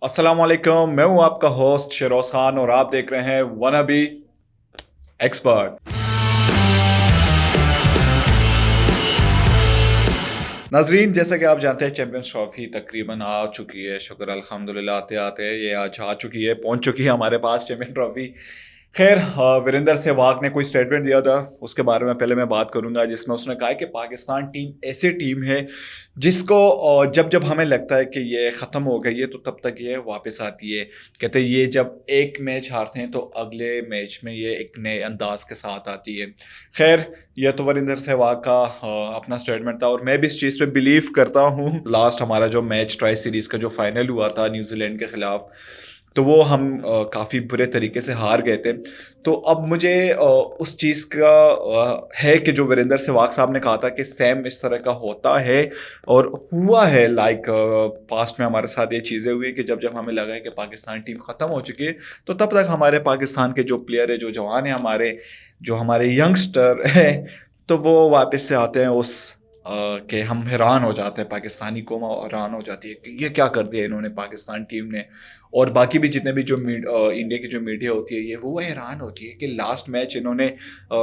अस्सलाम वालेकुम, मैं हूं आपका होस्ट शिरोज खान और आप देख रहे हैं वनाबी एक्सपर्ट। नाजरीन, जैसा कि आप जानते हैं चैंपियंस ट्रॉफी तकरीबन आ चुकी है। शुक्र अल्हम्दुलिल्लाह, आते आते ये आज आ चुकी है, पहुंच चुकी है हमारे पास चैंपियन ट्रॉफी। खैर, वीरेंद्र सहवाग ने कोई स्टेटमेंट दिया था, उसके बारे में पहले मैं बात करूंगा, जिसमें उसने कहा कि पाकिस्तान टीम ऐसी टीम है जिसको जब जब हमें लगता है कि ये ख़त्म हो गई है तो तब तक ये वापस आती है। कहते हैं ये जब एक मैच हारते हैं तो अगले मैच में ये एक नए अंदाज के साथ आती है। खैर, यह तो वीरेंद्र सहवाग का अपना स्टेटमेंट था और मैं भी इस चीज़ पे बिलीव करता हूँ। लास्ट हमारा जो मैच ट्राई सीरीज़ का जो फाइनल हुआ था न्यूजीलैंड के खिलाफ, तो वो हम काफ़ी बुरे तरीके से हार गए थे। तो अब मुझे उस चीज़ का है कि जो वीरेंद्र सहवाग साहब ने कहा था कि सेम इस तरह का होता है और हुआ है। लाइक पास्ट में हमारे साथ ये चीज़ें हुई कि जब जब हमें लगा है कि पाकिस्तान टीम ख़त्म हो चुकी है तो तब तक हमारे पाकिस्तान के जो प्लेयर है, जो जवान है हमारे, जो हमारे यंगस्टर है, तो वो वापस से आते हैं उस कि हम हैरान हो जाते हैं, पाकिस्तानी कौम हैरान हो जाती है कि ये क्या कर दिया इन्होंने पाकिस्तान टीम ने। और बाकी भी जितने भी जो इंडिया की जो मीडिया होती है ये वो हैरान होती है कि लास्ट मैच इन्होंने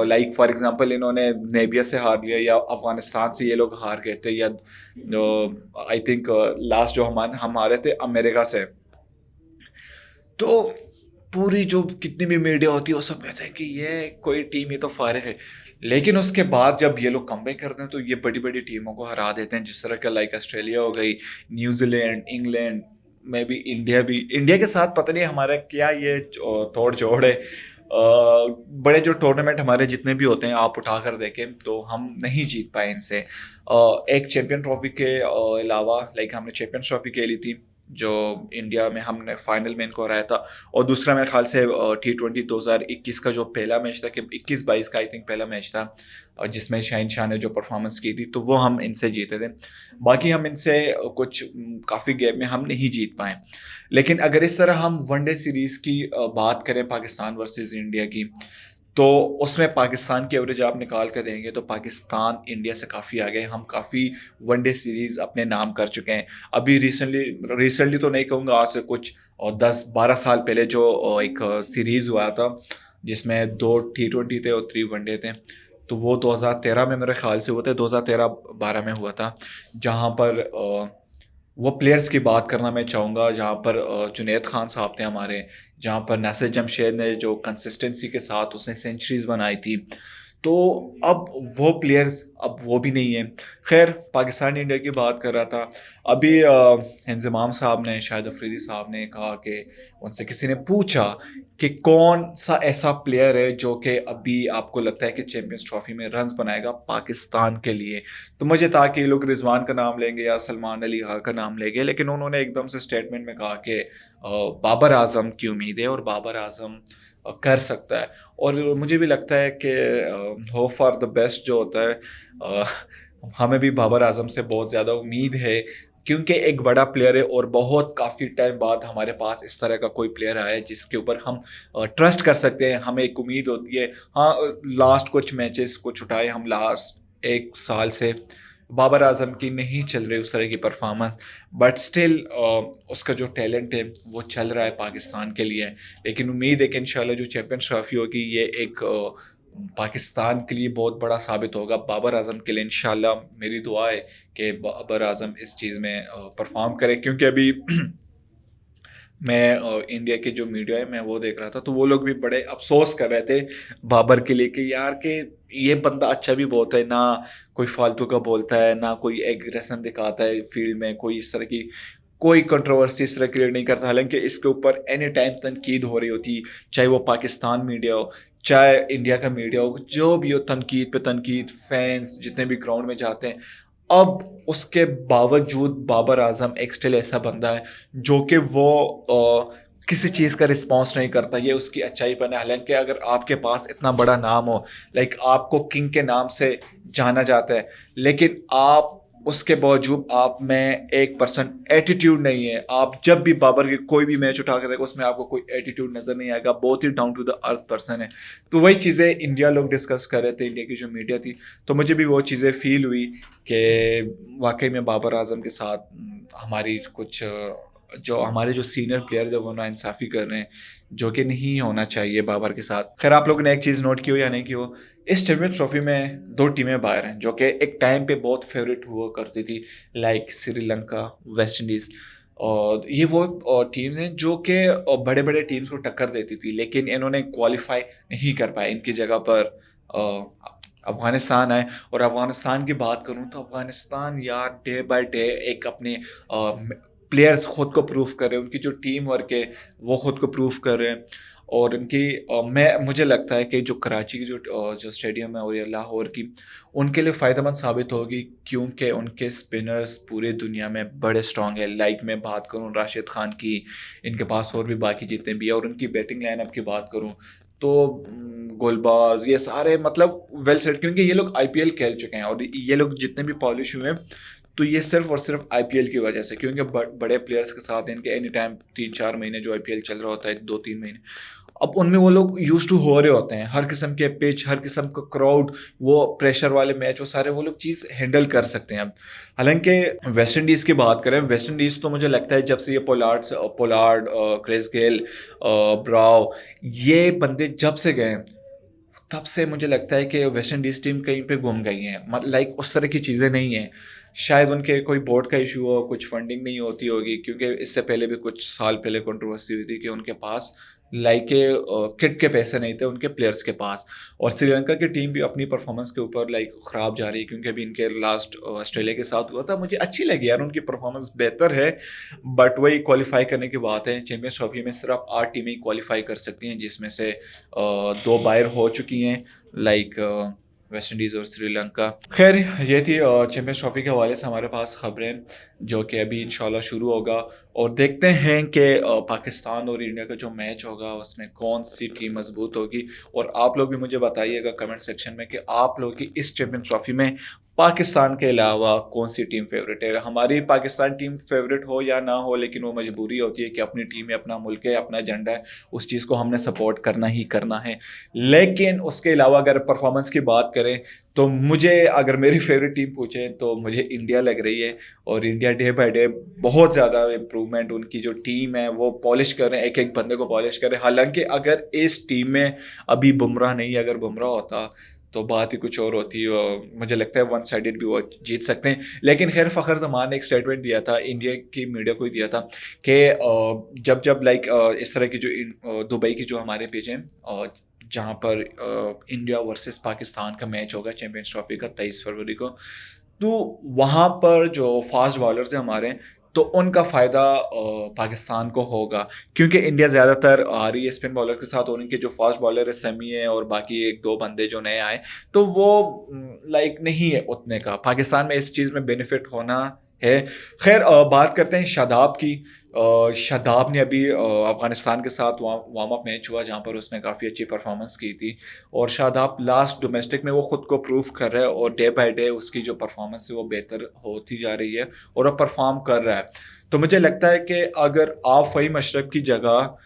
लाइक फॉर एग्जांपल इन्होंने नेबिया से हार लिया या अफगानिस्तान से ये लोग हार गए थे, या आई थिंक लास्ट जो हम हारे थे अमेरिका से। तो पूरी जो कितनी भी मीडिया होती है वो सब कहते हैं कि ये कोई टीम ही तो फारिग है। लेकिन उसके बाद जब ये लोग कमबैक करते हैं तो ये बड़ी बड़ी टीमों को हरा देते हैं, जिस तरह का लाइक ऑस्ट्रेलिया हो गई, न्यूजीलैंड, इंग्लैंड में भी, इंडिया भी। इंडिया के साथ पता नहीं हमारा क्या ये तोड़ जोड़ है। बड़े जो टूर्नामेंट हमारे जितने भी होते हैं आप उठा कर देखें तो हम नहीं जीत पाए इनसे। एक चैंपियन ट्रॉफी के अलावा लाइक हमने चैंपियन ट्रॉफी खेली थी जो इंडिया में हमने फाइनल में इनको हराया था। और दूसरा मेरे ख्याल से T20 2021 का जो पहला मैच था, कि 21-22 का आई थिंक पहला मैच था, और जिसमें शाहिन शाह ने जो परफॉर्मेंस की थी तो वो हम इनसे जीते थे। बाकी हम इनसे कुछ काफ़ी गेम में हम नहीं जीत पाए। लेकिन अगर इस तरह हम वनडे सीरीज़ की बात करें पाकिस्तान वर्सेस इंडिया की, तो उसमें पाकिस्तान की एवरेज आप निकाल कर देंगे तो पाकिस्तान इंडिया से काफ़ी आगे। हम काफ़ी वनडे सीरीज़ अपने नाम कर चुके हैं। अभी रिसेंटली तो नहीं कहूँगा, आज से कुछ और 10-12 साल पहले जो एक सीरीज़ हुआ था जिसमें 2 T20 थे और 3 वनडे थे, तो वो 2013 में मेरे ख्याल से हुआ था, 2013-12 में हुआ था। जहाँ पर वो प्लेयर्स की बात करना मैं चाहूँगा जहाँ पर जुनैद खान साहब थे हमारे, जहाँ पर नासिर जमशेद ने जो कंसिस्टेंसी के साथ उसने सेंचुरीज बनाई थी। तो अब वो प्लेयर्स अब वो भी नहीं है। खैर, पाकिस्तान इंडिया की बात कर रहा था। अभी इंजमाम साहब ने, शाहिद अफरीदी साहब ने कहा कि उनसे किसी ने पूछा कि कौन सा ऐसा प्लेयर है जो कि अभी आपको लगता है कि चैंपियंस ट्रॉफी में रन्स बनाएगा पाकिस्तान के लिए। तो मुझे था कि ये लोग रिजवान का नाम लेंगे या सलमान अली खां का नाम लेंगे, लेकिन उन्होंने एकदम से स्टेटमेंट में कहा कि बाबर आजम की उम्मीद है और बाबर आजम कर सकता है। और मुझे भी लगता है कि होप फॉर द बेस्ट जो होता है, अ, हमें भी बाबर आजम से बहुत ज़्यादा उम्मीद है, क्योंकि एक बड़ा प्लेयर है और बहुत काफ़ी टाइम बाद हमारे पास इस तरह का कोई प्लेयर आया है जिसके ऊपर हम ट्रस्ट कर सकते हैं। हमें एक उम्मीद होती है। हाँ, लास्ट कुछ मैचेस को छुटाए हम, लास्ट एक साल से बाबर आजम की नहीं चल रही उस तरह की परफॉर्मेंस, बट स्टिल उसका जो टैलेंट है वो चल रहा है पाकिस्तान के लिए। लेकिन उम्मीद है कि इंशाल्लाह जो चैंपियन ट्रॉफी होगी ये एक पाकिस्तान के लिए बहुत बड़ा साबित होगा, बाबर आजम के लिए। इंशाल्लाह मेरी दुआ है कि बाबर आजम इस चीज़ में परफॉर्म करे, क्योंकि अभी मैं इंडिया की जो मीडिया है मैं वो देख रहा था तो वो लोग भी बड़े अफसोस कर रहे थे बाबर के लिए कि यार के ये बंदा अच्छा भी बहुत है ना, कोई फालतू का बोलता है ना, कोई एग्रेशन दिखाता है फील्ड में, कोई इस तरह की कोई कंट्रोवर्सी इस तरह क्रिएट नहीं करता। हालांकि इसके ऊपर एनी टाइम तनकीद हो रही होती, चाहे वो पाकिस्तान मीडिया हो चाहे इंडिया का मीडिया हो, जो भी हो तनकीद पे तनकीद, फैंस जितने भी ग्राउंड में जाते हैं। अब उसके बावजूद बाबर आजम एक स्टिल ऐसा बंदा है जो कि वो किसी चीज़ का रिस्पॉन्स नहीं करता। ये उसकी अच्छाई पर है। हालांकि अगर आपके पास इतना बड़ा नाम हो, लाइक आपको किंग के नाम से जाना जाता है, लेकिन आप उसके बावजूद आप में 1% एटीट्यूड नहीं है। आप जब भी बाबर के कोई भी मैच उठा कर देखो उसमें आपको कोई एटीट्यूड नज़र नहीं आएगा, बहुत ही down to the earth person है। तो वही चीज़ें इंडिया लोग डिस्कस कर रहे थे, इंडिया की जो मीडिया थी, तो मुझे भी वो चीज़ें फील हुई कि वाकई में बाबर आजम के साथ हमारी कुछ जो हमारे जो सीनियर प्लेयर्स है वो नाइंसाफ़ी कर रहे हैं, जो कि नहीं होना चाहिए बाबर के साथ। खैर आप लोगों ने एक चीज़ नोट की हो या नहीं की हो, इस चैंपियंस ट्रॉफी में 2 टीमें बाहर हैं जो कि एक टाइम पे बहुत फेवरेट हुआ करती थी, लाइक श्रीलंका, वेस्ट इंडीज़। और ये वो टीम्स हैं जो कि बड़े बड़े टीम्स को टक्कर देती थी, लेकिन इन्होंने क्वालिफाई नहीं कर पाए। इनकी जगह पर अफगानिस्तान आए। और अफगानिस्तान की बात करूं तो अफगानिस्तान यार डे बाय डे एक अपने प्लेयर्स खुद को प्रूव कर रहे हैं, उनकी जो टीम वर्क है वो खुद को प्रूव कर रहे हैं। और उनकी मुझे लगता है कि जो कराची की जो स्टेडियम है और या लाहौर की, उनके लिए फ़ायदेमंद साबित होगी, क्योंकि उनके स्पिनर्स पूरे दुनिया में बड़े स्ट्रॉन्ग है। लाइक मैं बात करूं राशिद खान की, इनके पास और भी बाकी जितने भी है, और उनकी बैटिंग लाइनअप की बात करूं तो गुलबाज, ये सारे मतलब वेल सेट, क्योंकि ये लोग आईपीएल खेल चुके हैं। और ये लोग जितने भी पॉलिश हुए हैं तो ये सिर्फ और सिर्फ आईपीएल की वजह से, क्योंकि बड़े प्लेयर्स के साथ इनके एनी टाइम 3-4 महीने जो आईपीएल चल रहा होता है, 2-3 महीने, अब उनमें वो लोग यूज टू हो रहे होते हैं। हर किस्म के पिच, हर किस्म का क्राउड, वो प्रेशर वाले मैच, वो सारे वो लोग चीज़ हैंडल कर सकते हैं अब। हालांकि वेस्ट इंडीज़ की बात करें, वेस्ट इंडीज़ तो मुझे लगता है जब से ये पोलार्ड, क्रिस गेल, ब्राव, ये बंदे जब से गए तब से मुझे लगता है कि वेस्ट इंडीज़ टीम कहीं पे घूम गई है। मतलब लाइक उस तरह की चीज़ें नहीं हैं। शायद उनके कोई बोर्ड का इशू हो, कुछ फंडिंग नहीं होती होगी, क्योंकि इससे पहले भी कुछ साल पहले कंट्रोवर्सी हुई थी कि उनके पास लाइक किट के पैसे नहीं थे उनके प्लेयर्स के पास। और श्रीलंका की टीम भी अपनी परफॉर्मेंस के ऊपर लाइक ख़राब जा रही है, क्योंकि अभी इनके लास्ट ऑस्ट्रेलिया के साथ हुआ था, मुझे अच्छी लगी यार, उनकी परफॉर्मेंस बेहतर है। बट वही क्वालिफाई करने की बात है, चैंपियंस ट्रॉफी में सिर्फ 8 टीमें ही क्वालिफाई कर सकती हैं, जिसमें से 2 बाहर हो चुकी हैं, लाइक वेस्ट इंडीज़ और श्रीलंका। खैर ये थी चैंपियंस ट्रॉफी के हवाले से हमारे पास खबरें, जो कि अभी इंशाल्लाह शुरू होगा। और देखते हैं कि पाकिस्तान और इंडिया का जो मैच होगा उसमें कौन सी टीम मजबूत होगी। और आप लोग भी मुझे बताइएगा कमेंट सेक्शन में कि आप लोग की इस चैंपियंस ट्रॉफी में पाकिस्तान के अलावा कौन सी टीम फेवरेट है। हमारी पाकिस्तान टीम फेवरेट हो या ना हो, लेकिन वो मजबूरी होती है कि अपनी टीम है, अपना मुल्क है, अपना एजेंडा है, उस चीज़ को हमने सपोर्ट करना ही करना है। लेकिन उसके अलावा अगर परफॉर्मेंस की बात करें तो मुझे, अगर मेरी फेवरेट टीम पूछे तो मुझे इंडिया लग रही है। और इंडिया डे बाय डे बहुत ज़्यादा इम्प्रूवमेंट, उनकी जो टीम है वो पॉलिश कर रहे हैं, एक एक बंदे को पॉलिश कर रहे हैं। हालांकि अगर इस टीम में अभी बुमराह नहीं, अगर बुमराह होता तो बात ही कुछ और होती। मुझे लगता है वन साइडेड भी वो जीत सकते हैं। लेकिन खैर फ़खर जमान ने एक स्टेटमेंट दिया था, इंडिया की मीडिया को ही दिया था, कि जब जब लाइक इस तरह की जो दुबई की जो हमारे पेज हैं, जहाँ पर इंडिया वर्सेस पाकिस्तान का मैच होगा चैंपियंस ट्रॉफी का 23 फरवरी को, तो वहाँ पर जो फास्ट बॉलर्स हैं हमारे, तो उनका फ़ायदा पाकिस्तान को होगा, क्योंकि इंडिया ज़्यादातर आ रही है स्पिन बॉलर के साथ, और उनके जो फास्ट बॉलर है समी है और बाकी 1-2 बंदे जो नए आए, तो वो लाइक नहीं है उतने का। पाकिस्तान में इस चीज़ में बेनिफिट होना है। खैर बात करते हैं शादाब की। शादाब ने अभी अफ़गानिस्तान के साथ वार्म अप मैच हुआ जहाँ पर उसने काफ़ी अच्छी परफॉर्मेंस की थी। और शादाब लास्ट डोमेस्टिक में वो ख़ुद को प्रूव कर रहा है, और डे बाय डे उसकी जो परफॉर्मेंस है वो बेहतर होती जा रही है और वो परफॉर्म कर रहा है। तो मुझे लगता है कि अगर आप फ़हीम अशरफ की जगह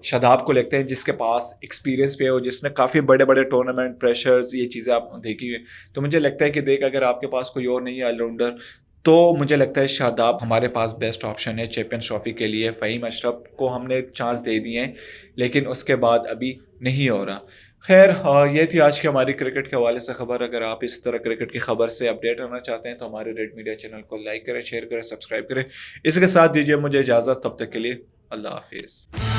शादाब को लेते हैं, जिसके पास एक्सपीरियंस भी है और जिसने काफ़ी बड़े बड़े टूर्नामेंट प्रेशर्स ये चीज़ें आप देखी है, तो मुझे लगता है कि अगर आपके पास कोई और नहीं है ऑलराउंडर, तो मुझे लगता है शादाब हमारे पास बेस्ट ऑप्शन है चैंपियंस ट्रॉफी के लिए। फ़हीम अशरफ को हमने एक चांस दे दिए हैं, लेकिन उसके बाद अभी नहीं हो रहा। खैर ये थी आज की हमारी क्रिकेट के हवाले से खबर। अगर आप इस तरह क्रिकेट की खबर से अपडेट होना चाहते हैं तो हमारे रेड मीडिया चैनल को लाइक करें, शेयर करें, सब्सक्राइब करें। इसके साथ दीजिए मुझे इजाज़त, तब तक के लिए अल्लाह हाफिज़।